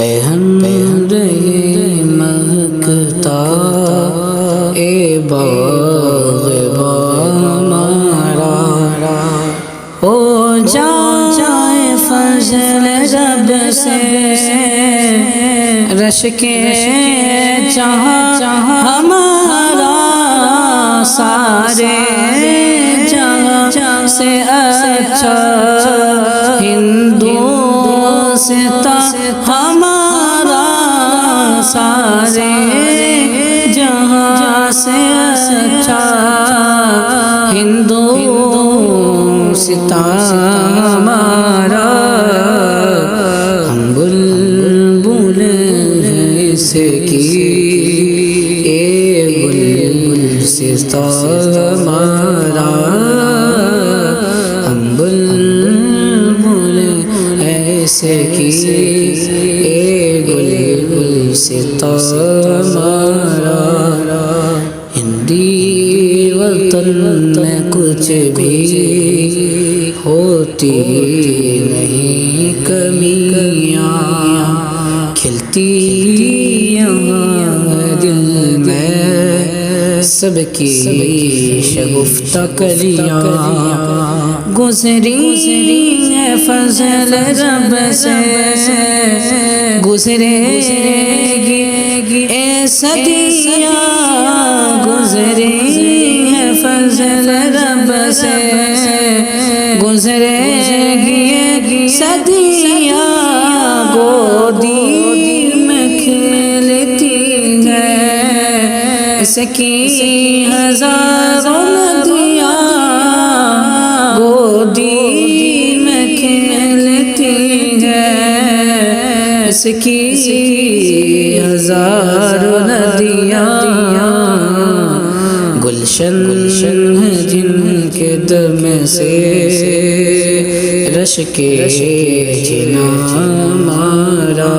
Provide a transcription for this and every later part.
اے ہمراہ مہکتا اے باغ ہمارا، ہو جائے فضل رب سے رش کے جہاں ہمارا، سارے جہاں سے اچھا ہندوستان ہمارا، سارے جہاں سے اچھا ہندوستان ہمارا۔ ہم بلبل ہیں اس کی اے گلستان ہمارا، ہم بلبل ہیں اس کی اے گلستان ہمارا۔ ہندی وطن میں کچھ بھی ہوتی نہیں کمیاں، کھلتی یہاں دل میں سب کی شگفتہ کلیاں، گزری ہے فضل رب سے گزرے گی اے صدیاں، گزری ہے فضل رب سے گزرے گی صدیاں، گودی میں کھیلتی ہے اس کی ہزاروں ندیاں، گودی میں کھیلتی ہے اس کی ہزاروں ندیاں، گلشن ہے جن کے دم سے رش کے جنا ہمارا،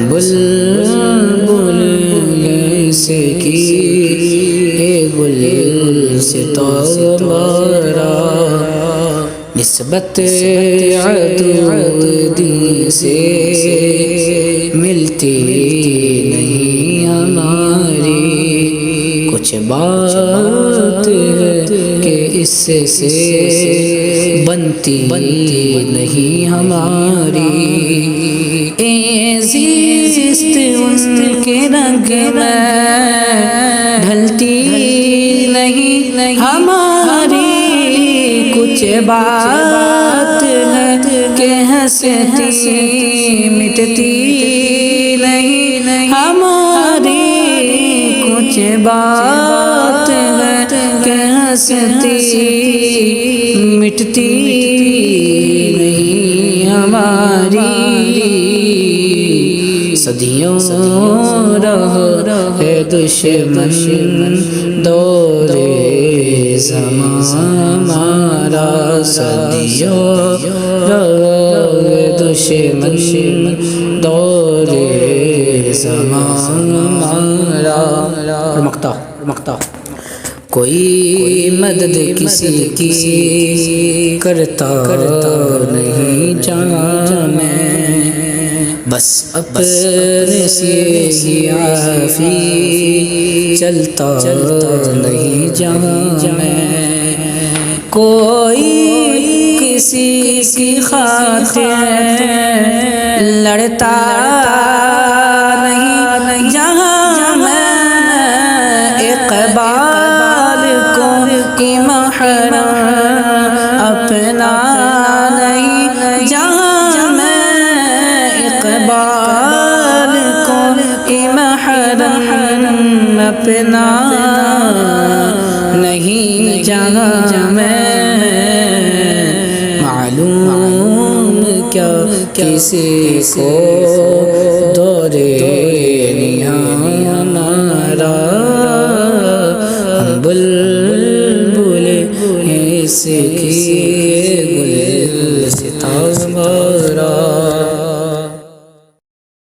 بلبل اس کی اے گلستان ہمارا۔ نسبت عدودی سے ملتی نہیں ہماری، کچھ بات ہے کہ اس سے بنتی نہیں ہماری، اے زیست ان کے رنگ میں ڈھلتی نہیں ہماری، کچھ بات ہے کہ ہستی مٹتی نہیں ہماری، کچھ بات ہے کہ ہستی مٹتی نہیں ہماری، صدیوں رہے دشمن دور زمان ہمارا، صدیوں رہے دشمن دور زمان ہمارا۔ مکتا کوئی مدد کسی کی کرتا نہیں جہاں میں، بس اپنے سے ہی عافی چلتا نہیں جہاں میں، کوئی کسی کی خاطر لڑتا نہیں جہاں میں، اقبال کو کی محرم اپنا نہیں جہاں میں، اقبال کو کی محرم اپنا نہیں جہاں میں، معلوم کیا کسی کو